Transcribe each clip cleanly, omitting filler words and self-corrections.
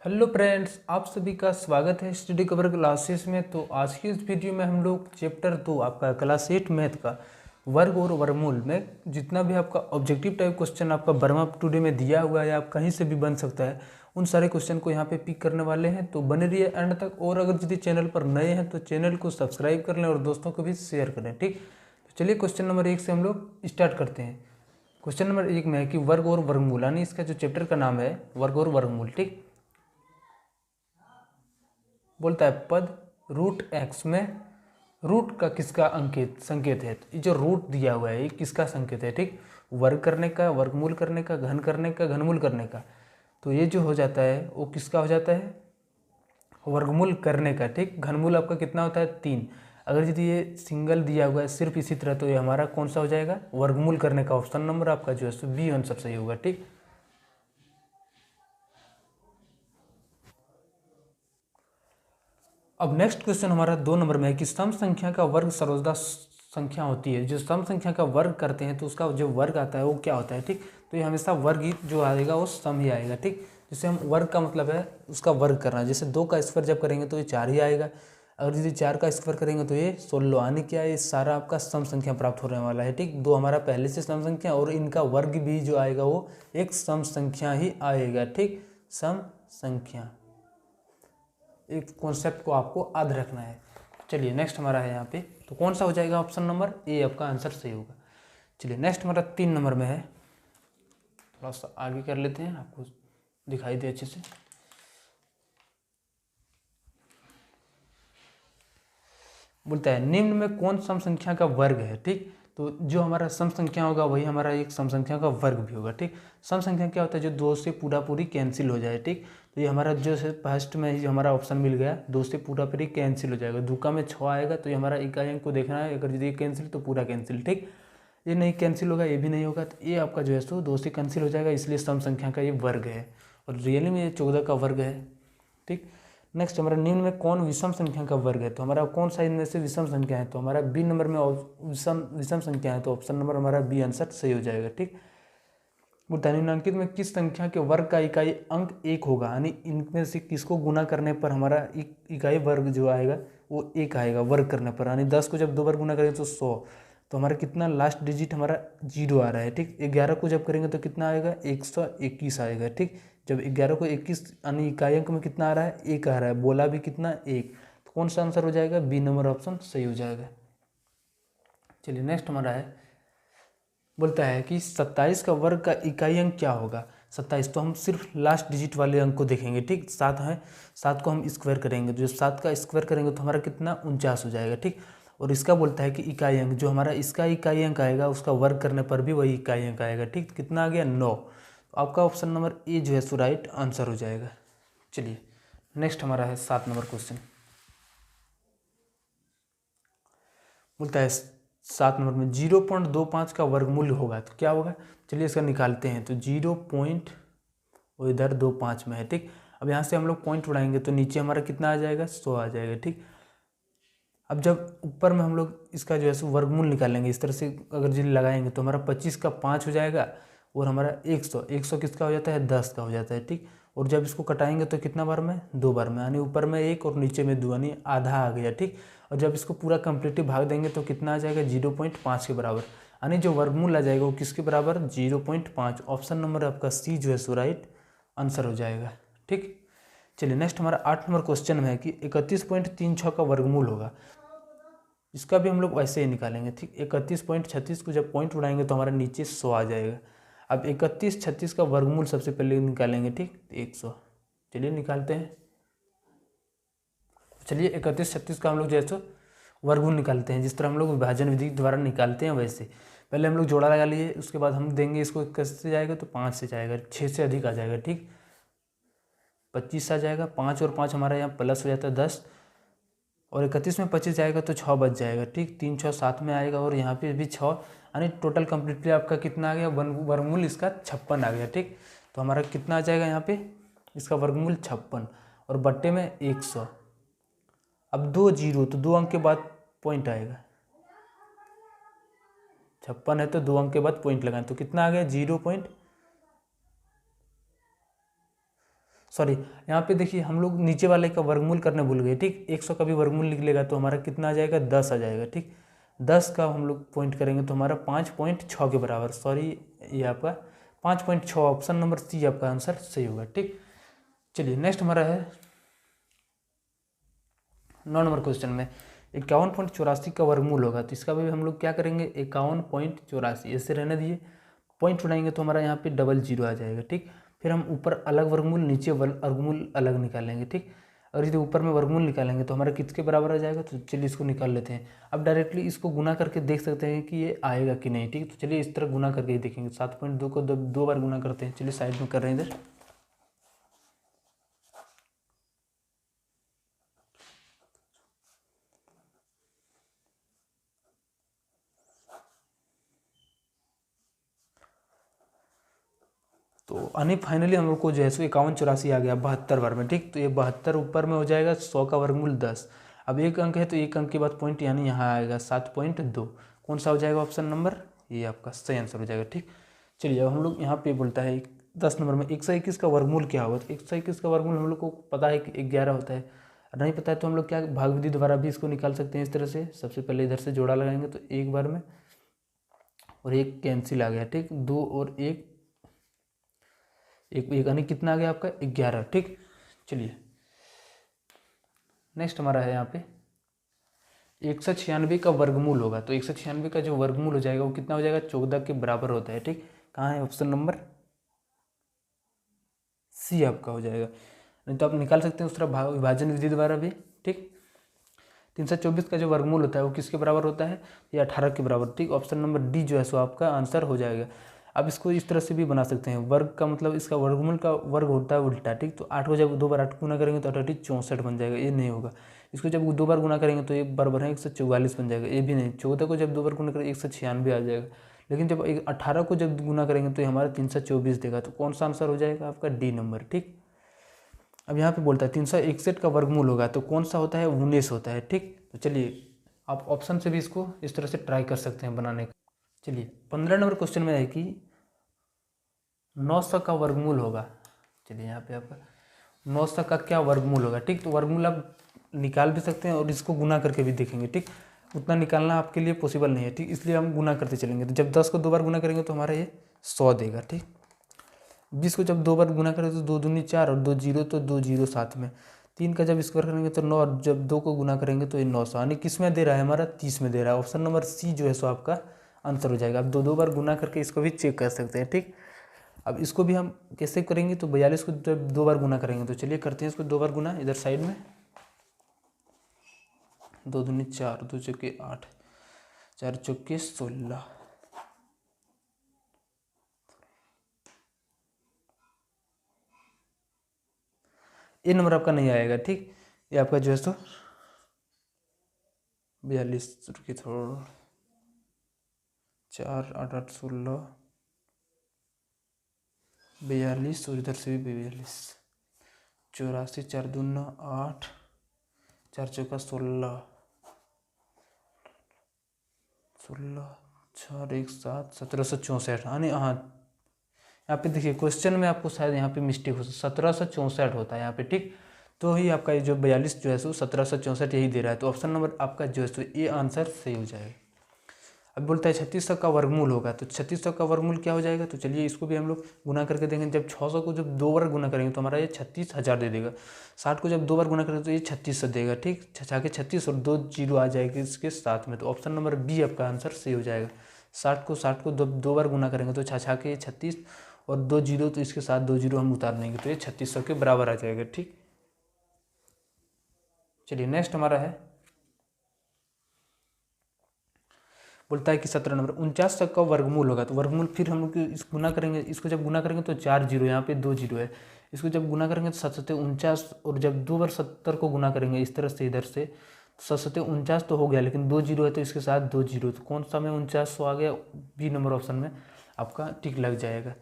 Hello friends, आप सभी का स्वागत है स्टडी कवर क्लासेस में। तो आज की इस वीडियो में हम लोग चैप्टर 2 आपका क्लास 8 मैथ का वर्ग और वर्गमूल में जितना भी आपका ऑब्जेक्टिव टाइप क्वेश्चन आपका वर्मा टुडे में दिया हुआ है, आप कहीं से भी बन सकता है, उन सारे क्वेश्चन को यहाँ पे पिक करने वाले हैं। तो बने रहिए एंड तक। और अगर यदि चैनल पर नए हैं तो चैनल को सब्सक्राइब कर लें और दोस्तों को भी शेयर करें, ठीक। तो चलिए क्वेश्चन नंबर 1 से हम लोग स्टार्ट करते हैं। क्वेश्चन नंबर 1 में है कि वर्ग और वर्गमूल, यानी इसका जो चैप्टर का नाम है वर्ग और वर्गमूल, ठीक। बोलता है पद रूट एक्स में रूट का किसका संकेत है। तो ये जो रूट दिया हुआ है ये किसका संकेत है, ठीक। वर्ग करने का, वर्गमूल करने का, घन करने का, घनमूल करने का। तो ये जो हो जाता है वो किसका हो जाता है, वर्गमूल करने का, ठीक। घनमूल आपका कितना होता है 3। अगर यदि ये सिंगल दिया हुआ है सिर्फ इसी तरह, तो ये हमारा कौन सा हो जाएगा, वर्गमूल करने का। ऑप्शन नंबर आपका जो है बी आंसर सही होगा, ठीक। अब नेक्स्ट क्वेश्चन हमारा 2 नंबर में है कि सम संख्या का वर्ग सर्वदा संख्या होती है। जो सम संख्या का वर्ग करते हैं तो उसका जो वर्ग आता है वो क्या होता है, ठीक। तो ये हमेशा वर्ग ही जो आएगा वो सम ही आएगा, ठीक। जैसे हम वर्ग का मतलब है उसका वर्ग करना। जैसे 2 का स्क्वायर जब करेंगे तो ये 4 ही आएगा। अगर यदि 4 का स्क्वायर करेंगे तो ये 16, यानी क्या है, ये सारा आपका सम संख्या प्राप्त होने वाला है, ठीक। 2 हमारा पहले से सम संख्या और इनका वर्ग भी जो आएगा वो एक सम संख्या ही आएगा, ठीक। सम संख्या, एक कॉन्सेप्ट को आपको याद रखना है। चलिए नेक्स्ट हमारा है यहाँ पे, तो कौन सा हो जाएगा, ऑप्शन नंबर ए आपका आंसर सही होगा। चलिए नेक्स्ट हमारा 3 नंबर में है, थोड़ा सा आगे कर लेते हैं, आपको दिखाई दे अच्छे से। बोलता है निम्न में कौन सम संख्या का वर्ग है, ठीक। तो जो हमारा सम संख्या होगा वही हमारा एक सम संख्या का वर्ग भी होगा, ठीक। सम संख्या क्या होता है, जो 2 से पूरी कैंसिल हो जाए, ठीक। तो ये हमारा जो है फर्स्ट में जो हमारा ऑप्शन मिल गया, 2 से पूरी कैंसिल हो जाएगा। दुका में 6 आएगा तो ये हमारा इकाई अंक को देखना है, अगर यदि कैंसिल तो पूरा कैंसिल, ठीक। ये नहीं कैंसिल होगा, ये भी नहीं होगा, तो ये आपका जो है सो 2 से कैंसिल हो जाएगा, इसलिए सम संख्या का ये वर्ग है और रियली में ये 14 का वर्ग है, ठीक। नेक्स्ट हमारा निम्न में कौन विषम संख्या का वर्ग है। तो हमारा कौन सा इनमें से विषम संख्या है, तो हमारा बी नंबर में विषम संख्या है, तो ऑप्शन नंबर हमारा बी आंसर सही हो जाएगा, ठीक। निम्नलिखित में किस संख्या के वर्ग का इकाई अंक 1 होगा, यानी इनमें से किसको गुना करने पर हमारा इकाई वर्ग जो आएगा वो 1 आएगा, वर्ग करने पर। यानी 10 को जब 2 बार गुना करेंगे तो 100, तो हमारा कितना लास्ट डिजिट हमारा 0 आ रहा है, ठीक। 11 को जब करेंगे तो कितना आएगा, 121 आएगा, ठीक। जब 11 को 21 यानी इकाई अंक में कितना आ रहा है, 1 आ रहा है, बोला भी कितना 1, तो कौन सा आंसर हो जाएगा, बी नंबर ऑप्शन सही हो जाएगा। चलिए नेक्स्ट हमारा है, बोलता है कि 27 का वर्ग का इकाई अंक क्या होगा। 27, तो हम सिर्फ लास्ट डिजिट वाले अंक को देखेंगे, ठीक। 7 है, 7 को हम स्क्वायर करेंगे, तो जब 7 का स्क्वायर करेंगे तो हमारा कितना 49 हो जाएगा, ठीक। और इसका बोलता है कि इकाई अंक जो हमारा इसका इकाई अंक आएगा उसका वर्ग करने पर भी वही इकाई अंक आएगा, ठीक। कितना आ गया 9, तो आपका ऑप्शन नंबर ए जो है सो राइट आंसर हो जाएगा। चलिए नेक्स्ट हमारा है 7 नंबर क्वेश्चन। बोलता है 7 नंबर में 0.25 का वर्गमूल होगा तो क्या होगा। चलिए इसका निकालते हैं। तो 0. वो इधर 25 में है, ठीक। अब यहाँ से हम लोग पॉइंट उड़ाएंगे तो नीचे हमारा कितना आ जाएगा, 100 आ जाएगा, ठीक। अब जब ऊपर में हम लोग इसका जो है सो वर्गमूल निकालेंगे, इस तरह से अगर जी लगाएंगे तो हमारा 25 का 5 हो जाएगा और हमारा 100 किसका हो जाता है, 10 का हो जाता है, ठीक। और जब इसको कटाएंगे तो कितना बार में, 2 बार में, यानी ऊपर में 1 और नीचे में 2, यानी आधा आ गया, ठीक। और जब इसको पूरा कंप्लीटली भाग देंगे तो कितना आ जाएगा, 0.5 के बराबर, यानी जो वर्गमूल आ जाएगा वो किसके बराबर, 0.5। ऑप्शन नंबर आपका सी जो है सो राइट आंसर हो जाएगा, ठीक। चलिए नेक्स्ट हमारा 8 नंबर क्वेश्चन में है कि 31.36 का वर्गमूल होगा। इसका भी हम लोग वैसे ही निकालेंगे, ठीक। 31.36 को जब पॉइंट उड़ाएंगे तो हमारा नीचे 100 आ जाएगा। अब 31.36 का वर्गमूल सबसे पहले निकालेंगे, ठीक, 100। चलिए निकालते हैं। चलिए 31.36 का हम लोग जैसे वर्गमूल निकालते हैं, जिस तरह हम लोग विभाजन विधि द्वारा निकालते हैं वैसे। पहले हम लोग जोड़ा लगा लिए, उसके बाद हम देंगे इसको कैसे जाएगा, तो 5 से जाएगा, 6 से अधिक आ जाएगा, ठीक। 25 आ जाएगा, 5 और 5 हमारा यहाँ प्लस हो जाता है 10, और 31 में 25 जाएगा तो 6 बच जाएगा, ठीक। 3 6 7 में आएगा और यहाँ पे भी 6, यानी टोटल कंप्लीटली आपका कितना आ गया, वर्गमूल इसका 56 आ गया, ठीक। तो हमारा कितना आ जाएगा यहाँ पे, इसका वर्गमूल 56 और बट्टे में 100। अब 2 जीरो तो 2 अंक के बाद पॉइंट आएगा, 56 है तो 2 अंक के बाद पॉइंट लगाएं तो कितना आ गया, सॉरी, यहाँ पे देखिए हम लोग नीचे वाले का वर्गमूल करने भूल गए, ठीक। 100 का भी वर्गमूल निकलेगा तो हमारा कितना आ जाएगा, 10 आ जाएगा, ठीक। 10 का हम लोग पॉइंट करेंगे तो हमारा 5.6 के बराबर, सॉरी ये आपका 5.6, ऑप्शन नंबर सी आपका आंसर सही होगा, ठीक। चलिए नेक्स्ट हमारा है 9 नंबर क्वेश्चन में 51.84 का वर्गमूल होगा, तो इसका भी हम लोग क्या करेंगे, 51.84 ऐसे रहने दिए, पॉइंट उठाएंगे तो हमारा यहाँ पे डबल जीरो आ जाएगा, ठीक। फिर हम ऊपर अलग वर्गमूल, नीचे वर्गमूल अलग निकालेंगे, ठीक। और यदि ऊपर में वर्गमूल निकालेंगे तो हमारा किसके बराबर आ जाएगा, तो चलिए इसको निकाल लेते हैं। अब डायरेक्टली इसको गुना करके देख सकते हैं कि ये आएगा कि नहीं, ठीक। तो चलिए इस तरह गुना करके ही देखेंगे। 7.2 को 2 बार गुना करते हैं, चलिए साइड में कर रहे हैं इधर। तो यानी फाइनली हम लोग को जो है सो 51.84 आ गया 72 बार में, ठीक। तो ये 72 ऊपर में हो जाएगा, 100 का वर्गमूल 10। अब एक अंक है तो एक अंक के बाद पॉइंट, यानी यहाँ आएगा 7.2। कौन सा हो जाएगा ऑप्शन नंबर, ये आपका सही आंसर हो जाएगा, ठीक। चलिए अब हम लोग यहाँ पे बोलता है 10 नंबर में 121 का वर्गमूल क्या होगा। तो 121 का वर्गमूल हम लोग को पता है कि 11 होता है, नहीं पता है तो हम लोग क्या भाग विधि द्वारा भी इसको निकाल सकते हैं। इस तरह से सबसे पहले इधर से जोड़ा लगाएंगे तो एक बार में, और एक कैंसिल आ गया, ठीक। 2 और एक यानी कितना आ गया आपका 11, ठीक। चलिए नेक्स्ट हमारा है यहाँ पे 196 का वर्गमूल होगा। तो 196 का जो वर्गमूल हो जाएगा वो कितना हो जाएगा, 14 के बराबर होता है, ठीक। कहाँ है, ऑप्शन नंबर सी आपका हो जाएगा। नहीं तो आप निकाल सकते हैं उस तरह विभाजन विधि द्वारा भी, ठीक। 324 का जो वर्गमूल होता है वो किसके बराबर होता है, ये 18 के बराबर, ठीक। ऑप्शन नंबर डी जो है सो आपका आंसर हो जाएगा। अब इसको इस तरह से भी बना सकते हैं, वर्ग का मतलब इसका वर्गमूल का वर्ग होता है उल्टा, ठीक। तो 8 को जब 2 बार 8 गुना करेंगे तो 8 64 बन जाएगा, ये नहीं होगा। इसको जब 2 बार गुना करेंगे तो ये बराबर है 144 बन जाएगा, ये भी नहीं। 14 को जब 2 बार गुना करेंगे 196 आ जाएगा, लेकिन जब 18 को जब गुना करेंगे तो ये हमारा 324 देगा। तो कौन सा आंसर हो जाएगा आपका, डी नंबर, ठीक। अब यहाँ पे बोलता है 361 का वर्गमूल होगा, तो कौन सा होता है, 19 होता है, ठीक। तो चलिए आप ऑप्शन से भी इसको इस तरह से ट्राई कर सकते हैं बनाने का। चलिए 15 नंबर क्वेश्चन में है कि 900 का वर्गमूल होगा। चलिए यहाँ पे आपका 900 का क्या वर्गमूल होगा, ठीक। तो वर्गमूल आप निकाल भी सकते हैं और इसको गुना करके भी देखेंगे, ठीक। उतना निकालना आपके लिए पॉसिबल नहीं है, ठीक। इसलिए हम गुना करते चलेंगे। तो जब 10 को 2 बार गुना करेंगे तो हमारा ये 100 देगा, ठीक। 20 को जब 2 बार गुना करेंगे तो 2 दूनी 4 और 2 जीरो तो 2 जीरो साथ में। 3 का जब स्क्वायर करेंगे तो 9, और जब 2 को गुना करेंगे तो ये 900, यानी किस में दे रहा है हमारा, 30 में दे रहा है। ऑप्शन नंबर सी जो है सो आपका आंसर हो जाएगा। आप 2 बार गुना करके इसको भी चेक कर सकते हैं, ठीक। अब इसको भी हम कैसे करेंगे, तो 42 को जब 2 बार गुना करेंगे तो चलिए करते हैं इसको 2 बार गुना इधर साइड में। 2 दूनी 4, 2 चौके 8, 4 चौके 16। ये नंबर आपका नहीं आएगा, ठीक। ये आपका जो है सो 42, रुकिए थोड़ा, 4 8 8 16, 42 और इधर से भी 42, 84, 4 दूना 8, 4 चौका 16, 16 4 1 7, 1764, हाँ नहीं, हाँ यहाँ पे देखिए क्वेश्चन में आपको शायद यहाँ पे मिस्टेक हो, 1764 होता है यहाँ पे, ठीक। तो ही आपका ये जो 42 जो है सो 1764 यही दे रहा है। तो ऑप्शन नंबर आपका जो है सो ये आंसर सही हो जाएगा। अब बोलता है 3600 का वर्गमूल होगा। तो 3600 का वर्गमूल क्या हो जाएगा, तो चलिए इसको भी हम लोग गुना करके देखेंगे। जब 600 को जब 2 बार गुना करेंगे तो हमारा ये 36,000 दे देगा। 60 को जब 2 बार गुना करेंगे तो ये 3600 देगा, ठीक। 6 के 36 और 2 जीरो आ जाएगी इसके साथ में। तो ऑप्शन नंबर बी आपका आंसर सही हो जाएगा। 60 को 2 बार गुना करेंगे तो 6 के 36 और 2 जीरो, तो इसके साथ 2 जीरो हम उतार देंगे तो ये 3600 के बराबर आ जाएगा, ठीक। चलिए नेक्स्ट हमारा है, बोलता है कि 17 नंबर 49 तक का वर्गमूल होगा। तो वर्गमूल फिर हम लोग इस गुना करेंगे, इसको जब गुना करेंगे तो 4 जीरो, यहाँ पे 2 जीरो है। इसको जब गुना करेंगे तो 7 49, और जब 2 बार 70 को गुना करेंगे इस तरह से इधर से, 7 49 तो हो गया, लेकिन 2 जीरो है तो इसके साथ 2 जीरो, तो कौन सा में 49 आ गया, बी नंबर ऑप्शन में आपका टिक लग जाएगा।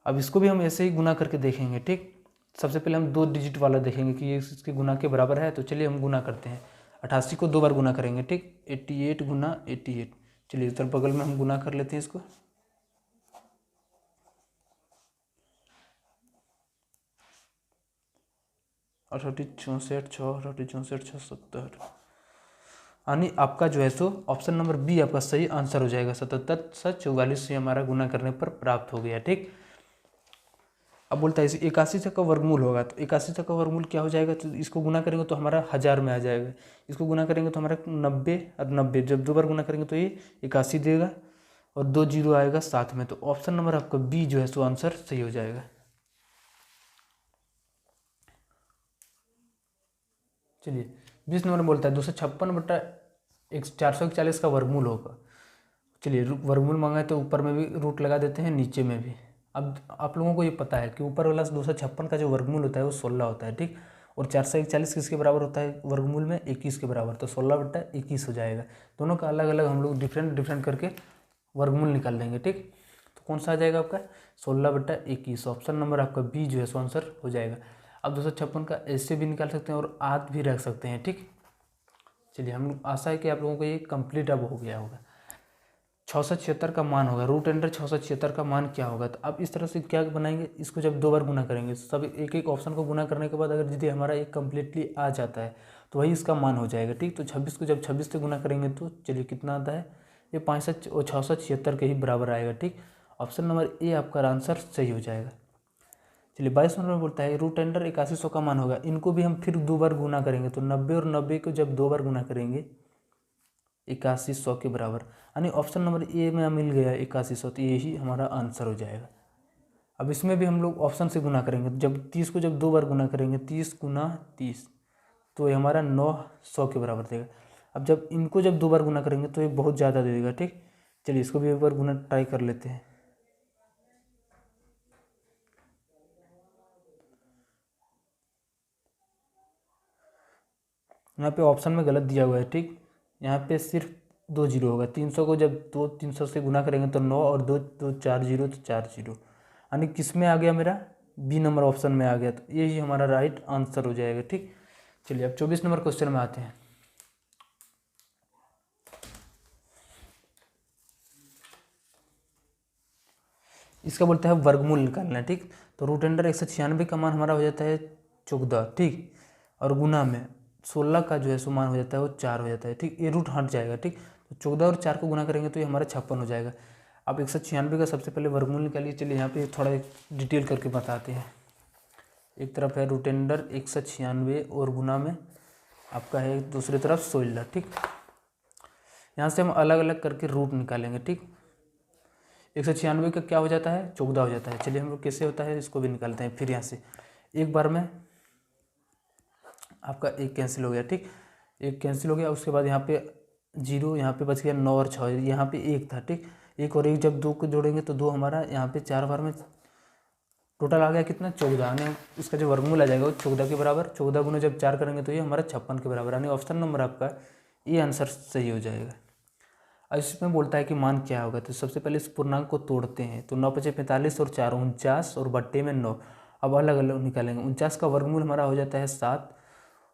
अब इसको भी हम ऐसे ही गुना करके देखेंगे, ठीक। सबसे पहले हम 2 डिजिट वाला देखेंगे कि ये इसके गुना के बराबर है। तो चलिए हम गुना करते हैं। 88 को 2 बार गुना करेंगे, ठीक। 88 गुना 88, चलिए इधर बगल में हम गुना कर लेते हैं इसको। अठौटी 64 6 अठौटी 64 6 70, यानी आपका जो है सो ऑप्शन नंबर बी आपका सही आंसर हो जाएगा। 77 से 44 से हमारा गुना करने पर प्राप्त हो गया। ठीक, अब बोलता है इसे 81 का वर्गमूल होगा, तो 81 का वर्गमूल क्या हो जाएगा, तो इसको गुना करेंगे तो हमारा 1000 में आ जाएगा, इसको गुना करेंगे तो हमारा 90 और 90 जब 2 बार गुना करेंगे तो ये 81 देगा और 2 जीरो आएगा साथ में, तो ऑप्शन नंबर आपका बी जो है सो आंसर सही हो जाएगा। चलिए 20 नंबर बोलता है 256 बटा 441 का वर्गमूल होगा। चलिए वर्गमूल मांगा है तो ऊपर में भी रूट लगा देते हैं, नीचे में भी। अब आप लोगों को ये पता है कि ऊपर वाला 256 का जो वर्गमूल होता है वो 16 होता है। ठीक, और 441 किसके बराबर होता है वर्गमूल में, 21 के बराबर, तो 16 बटा 21 हो जाएगा। दोनों का अलग अलग हम लोग डिफरेंट करके वर्गमूल निकाल लेंगे। ठीक, तो कौन सा आ जाएगा आपका 16 बटा 21, ऑप्शन नंबर आपका बी जो है सो आंसर हो जाएगा। अब 256 का ऐसे भी निकाल सकते हैं और आध भी रख सकते हैं। ठीक, चलिए हम लोग आशा है कि आप लोगों को ये कंप्लीट अब हो गया होगा। 676 का मान होगा, रूट अंडर 676 का मान क्या होगा, तो अब इस तरह से क्या बनाएंगे, इसको जब 2 बार गुना करेंगे, सब एक एक ऑप्शन को गुना करने के बाद अगर यदि हमारा एक कम्प्लीटली आ जाता है तो वही इसका मान हो जाएगा। ठीक, तो 26 को जब 26 से गुना करेंगे तो चलिए कितना आता है, ये 65 और 676 के ही बराबर आएगा। ठीक, ऑप्शन नंबर ए आपका आंसर सही हो जाएगा। चलिए 22 नंबर में बोलता है रूट अंडर 8100 का मान होगा, इनको भी हम फिर 2 बार गुना करेंगे, तो 90 और 90 को जब 2 बार गुना करेंगे 8100 के बराबर, यानी ऑप्शन नंबर ए में मिल गया 8100, तो यही हमारा आंसर हो जाएगा। अब इसमें भी हम लोग ऑप्शन से गुना करेंगे, जब 30 को जब 2 बार गुना करेंगे 30 गुना 30, तो ये हमारा 900 के बराबर देगा। अब जब इनको जब 2 बार गुना करेंगे तो ये बहुत ज़्यादा दे देगा। ठीक, चलिए इसको भी एक बार गुना ट्राई कर लेते हैं। यहाँ पे ऑप्शन में गलत दिया हुआ है। ठीक, यहाँ पे सिर्फ 2 जीरो होगा, 300 को जब 300 से गुना करेंगे तो 9 और 2 2 4 जीरो, तो 4 जीरो, यानी किस में आ गया मेरा बी नंबर ऑप्शन में आ गया, तो यही हमारा राइट आंसर हो जाएगा। ठीक, चलिए अब 24 नंबर क्वेश्चन में आते हैं। इसका बोलता है वर्गमूल निकालना है। ठीक, तो रूट अंडर 196 का मान हमारा हो जाता है 14। ठीक, और गुना में 16 का जो है सो मान हो जाता है वो 4 हो जाता है। ठीक, ये रूट हट जाएगा। ठीक, तो 14 और 4 को गुना करेंगे तो ये हमारा 56 हो जाएगा। अब 196 का सबसे पहले वर्गमूल निकालिए। चलिए यहाँ पे थोड़ा डिटेल करके बताते हैं। एक तरफ है रूट अंडर 196 और गुना में आपका है दूसरी तरफ 16। ठीक, यहाँ से हम अलग अलग करके रूट निकालेंगे। ठीक, 196 का क्या हो जाता है 14 हो जाता है। चलिए हम लोग कैसे होता है इसको भी निकालते हैं। फिर यहाँ से एक बार में आपका एक कैंसिल हो गया। ठीक, एक कैंसिल हो गया, उसके बाद यहाँ पे जीरो, यहाँ पे बच गया 9 और 6, यहाँ पे एक था। ठीक, एक और एक जब 2 को जोड़ेंगे तो 2 हमारा यहाँ पे 4 बार में टोटल आ गया कितना 14, यानी इसका जो वर्गमूल आ जाएगा वो 14 के बराबर। 14 गुना जब 4 करेंगे तो ये हमारा 56 के बराबर, यानी ऑप्शन नंबर आपका ये आंसर सही हो जाएगा। अब इसमें बोलता है कि मान क्या होगा, तो सबसे पहले इस पूर्णांक को तोड़ते हैं, तो 9 पचे 45 और 4 49 और बट्टे में 9। अब अलग अलग निकालेंगे। 49 का वर्गमूल हमारा हो जाता है 7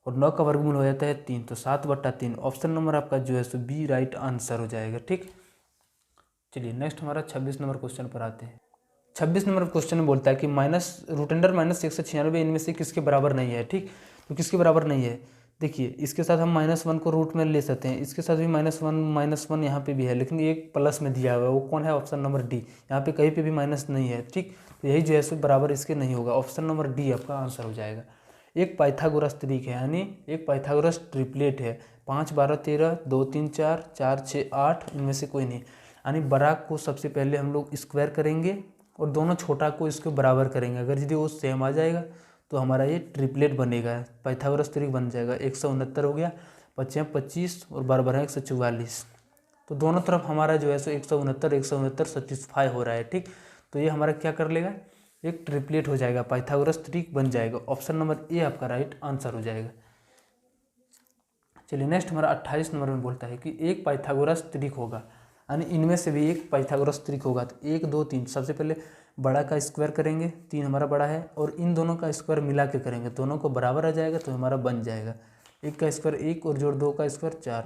और 9 का वर्गमूल हो जाता है 3, तो 7 बट्टा 3, ऑप्शन नंबर आपका जो है सो बी राइट आंसर हो जाएगा। ठीक, चलिए नेक्स्ट हमारा 26 नंबर क्वेश्चन पर आते हैं। 26 नंबर क्वेश्चन में बोलता है कि माइनस रूट अंडर माइनस 196 इनमें से किसके बराबर नहीं है। ठीक, तो किसके बराबर नहीं है, देखिए इसके साथ हम -1 को रूट में ले सकते हैं, इसके साथ भी -1 यहाँ पे भी है, लेकिन एक प्लस में दिया हुआ है, वो कौन है, ऑप्शन नंबर डी। यहाँ पे कहीं पे भी माइनस नहीं है। ठीक, तो यही जो है सो बराबर इसके नहीं होगा, ऑप्शन नंबर डी आपका आंसर हो जाएगा। एक पाइथागोरस त्रिक है, यानी एक पाइथागोरस ट्रिपलेट है, 5 12 13 2 3 4 4 6 8, इनमें से कोई नहीं, यानी बड़ा को सबसे पहले हम लोग स्क्वायर करेंगे और दोनों छोटा को इसके बराबर करेंगे। अगर यदि वो सेम आ जाएगा तो हमारा ये ट्रिपलेट बनेगा, पाइथागोरस त्रिक बन जाएगा। 169 हो गया, 25 25 और बार बार 144, तो दोनों तरफ हमारा जो है सो 169 169 सेटिस्फाई हो रहा है। ठीक, तो ये हमारा क्या कर लेगा, एक ट्रिपलेट हो जाएगा, पाइथागोरस त्रिक बन जाएगा। ऑप्शन नंबर ए आपका राइट आंसर हो जाएगा। चलिए नेक्स्ट हमारा 28 नंबर में बोलता है कि एक पाइथागोरस त्रिक होगा, यानी इनमें से भी एक पाइथागोरस त्रिक होगा। तो 1 2 3, सबसे पहले बड़ा का स्क्वायर करेंगे, 3 हमारा बड़ा है, और इन दोनों का स्क्वायर मिला के करेंगे, दोनों को बराबर आ जाएगा तो हमारा बन जाएगा। 1 का स्क्वायर 1 और जोड़ 2 का स्क्वायर 4,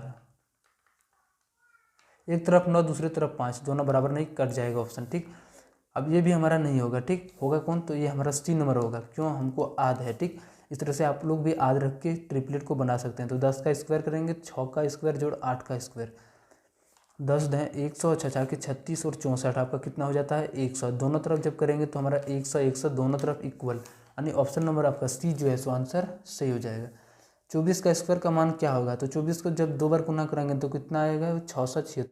एक तरफ 9 दूसरी तरफ 5, दोनों बराबर नहीं, कट जाएगा ऑप्शन। ठीक, अब ये भी हमारा नहीं होगा। ठीक, होगा कौन, तो ये हमारा सी नंबर होगा, क्यों, हमको आध है। ठीक, इस तरह से आप लोग भी याद रख के ट्रिपलेट को बना सकते हैं। तो 10 का स्क्वायर करेंगे 6 का स्क्वायर जोड़ 8 का स्क्वायर, 10 10 100, 6 के 36 और 64 आपका कितना हो जाता है 100। दोनों तरफ जब करेंगे तो हमारा 100 100 दोनों तरफ इक्वल, यानी ऑप्शन नंबर आपका सी जो है सो आंसर सही हो जाएगा। 24 का स्क्वायर का मान क्या होगा, तो 24 को जब 2 बार गुना करेंगे तो कितना आएगा 676।